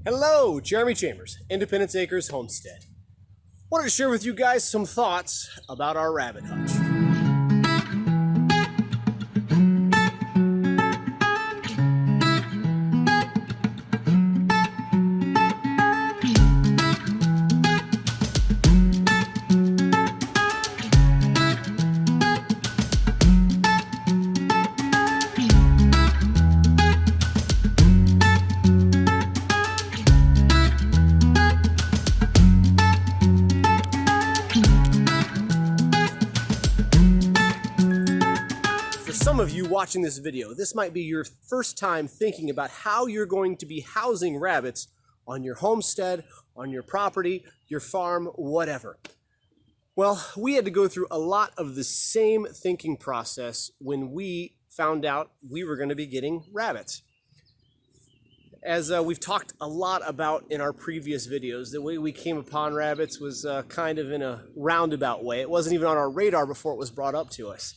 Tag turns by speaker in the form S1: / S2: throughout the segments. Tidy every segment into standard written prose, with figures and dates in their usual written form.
S1: Hello, Jeremy Chambers, Independence Acres Homestead. Wanted to share with you guys some thoughts about our rabbit hutch. For some of you watching this video, this might be your first time thinking about how you're going to be housing rabbits on your homestead, on your property, your farm, whatever. Well, we had to go through a lot of the same thinking process when we found out we were going to be getting rabbits. As we've talked a lot about in our previous videos, the way we came upon rabbits was kind of in a roundabout way. It wasn't even on our radar before it was brought up to us.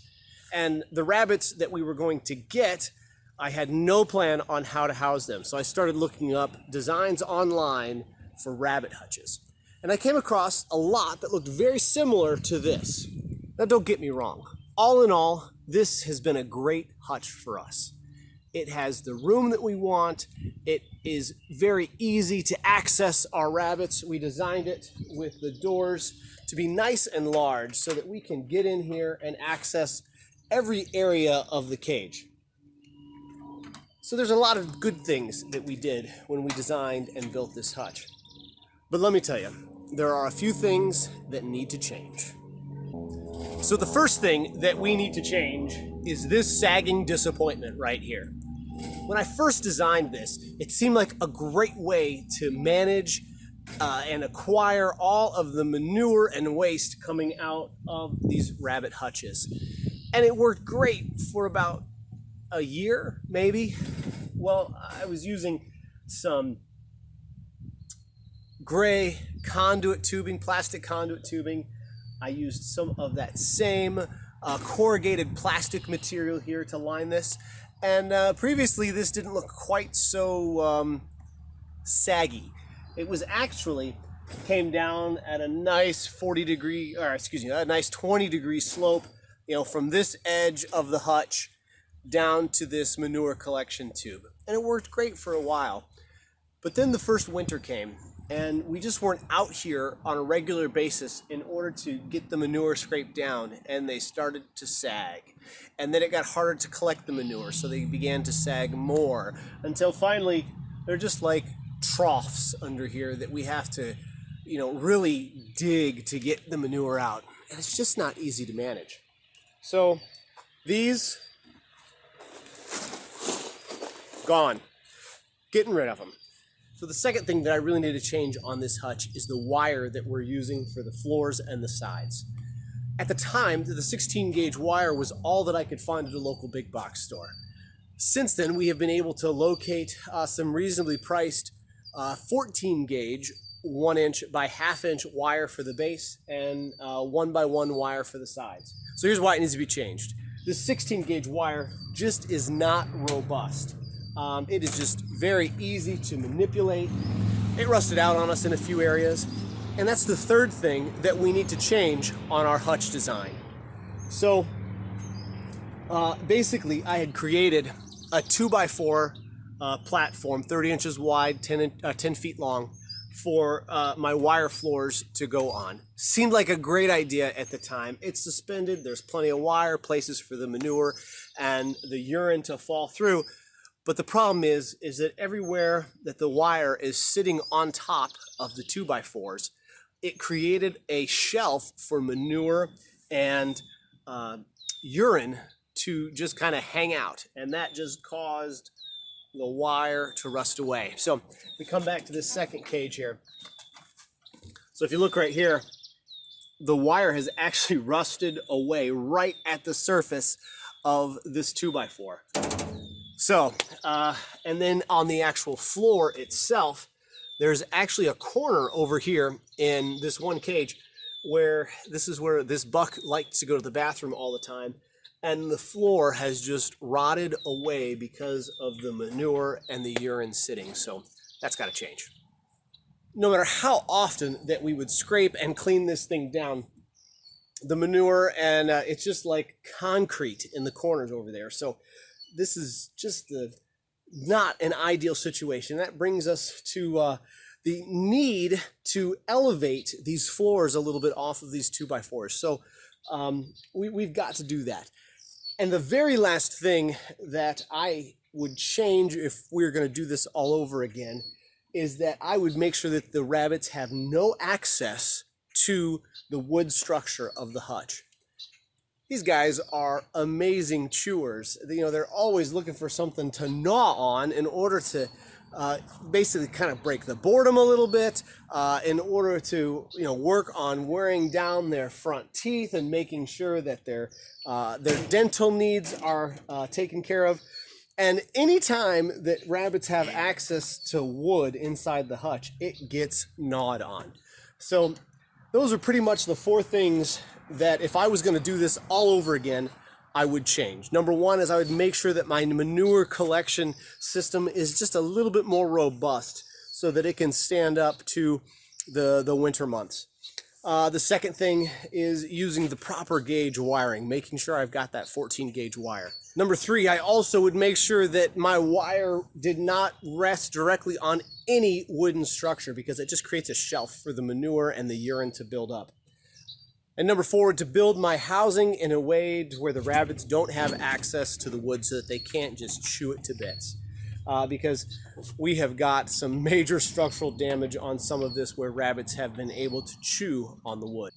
S1: And the rabbits that we were going to get, I had no plan on how to house them. So I started looking up designs online for rabbit hutches. And I came across a lot that looked very similar to this. Now don't get me wrong. All in all, this has been a great hutch for us. It has the room that we want. It is very easy to access our rabbits. We designed it with the doors to be nice and large so that we can get in here and access every area of the cage. So there's a lot of good things that we did when we designed and built this hutch. But let me tell you, there are a few things that need to change. So the first thing that we need to change is this sagging disappointment right here. When I first designed this, it seemed like a great way to manage and acquire all of the manure and waste coming out of these rabbit hutches. And it worked great for about a year, maybe. Well, I was using some gray conduit tubing, plastic conduit tubing. I used some of that same corrugated plastic material here to line this. And previously, this didn't look quite so saggy. It was actually came down at a nice 20-degree slope, you know, from this edge of the hutch down to this manure collection tube. And it worked great for a while. But then the first winter came, and we just weren't out here on a regular basis in order to get the manure scraped down, and they started to sag. And then it got harder to collect the manure, so they began to sag more, until finally they're just like troughs under here that we have to, you know, really dig to get the manure out. And it's just not easy to manage. So these, gone, getting rid of them. So the second thing that I really need to change on this hutch is the wire that we're using for the floors and the sides. At the time, the 16 gauge wire was all that I could find at a local big box store. Since then, we have been able to locate some reasonably priced 14 gauge 1-inch by 1/2-inch wire for the base and 1x1 wire for the sides. So here's why it needs to be changed. This 16 gauge wire just is not robust. It is just very easy to manipulate. It rusted out on us in a few areas. And that's the third thing that we need to change on our hutch design. So basically I had created a 2x4 platform, 30 inches wide, 10 feet long, for my wire floors to go on. Seemed like a great idea at the time. It's suspended, there's plenty of wire, places for the manure and the urine to fall through. But the problem is that everywhere that the wire is sitting on top of the 2x4s, it created a shelf for manure and urine to just kind of hang out. And that just caused the wire to rust away. So we come back to this second cage here. So if you look right here, the wire has actually rusted away right at the surface of this 2x4. So, and then on the actual floor itself, there's actually a corner over here in this one cage where this is where this buck likes to go to the bathroom all the time. And the floor has just rotted away because of the manure and the urine sitting. So That's got to change. No matter how often that we would scrape and clean this thing down, the manure, and it's just like concrete in the corners over there. So this is just not an ideal situation. That brings us to the need to elevate these floors a little bit off of these 2x4s. So we've got to do that. And the very last thing that I would change if we were going to do this all over again is that I would make sure that the rabbits have no access to the wood structure of the hutch. These guys are amazing chewers. They're always looking for something to gnaw on in order to basically kind of break the boredom a little bit, in order to work on wearing down their front teeth and making sure that their dental needs are taken care of. And anytime that rabbits have access to wood inside the hutch, it gets gnawed on. So those are pretty much the 4 things that if I was going to do this all over again, I would change. Number 1 is I would make sure that my manure collection system is just a little bit more robust so that it can stand up to the winter months. The second thing is using the proper gauge wiring, making sure I've got that 14 gauge wire. Number 3, I also would make sure that my wire did not rest directly on any wooden structure because it just creates a shelf for the manure and the urine to build up. And number 4, to build my housing in a way to where the rabbits don't have access to the wood so that they can't just chew it to bits. Because we have got some major structural damage on some of this where rabbits have been able to chew on the wood.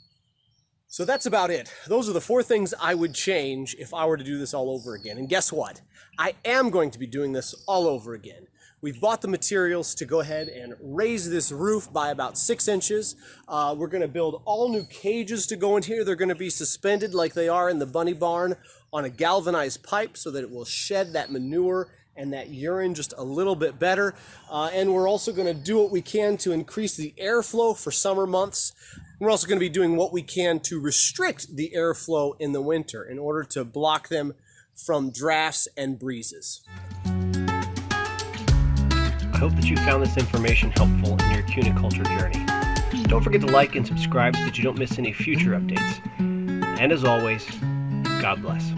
S1: So that's about it. Those are the 4 things I would change if I were to do this all over again. And guess what? I am going to be doing this all over again. We've bought the materials to go ahead and raise this roof by about 6 inches. We're going to build all new cages to go in here. They're going to be suspended like they are in the bunny barn on a galvanized pipe so that it will shed that manure and that urine just a little bit better. And we're also going to do what we can to increase the airflow for summer months. We're also going to be doing what we can to restrict the airflow in the winter in order to block them from drafts and breezes. I hope that you found this information helpful in your cuniculture journey. Don't forget to like and subscribe so that you don't miss any future updates. And as always, God bless.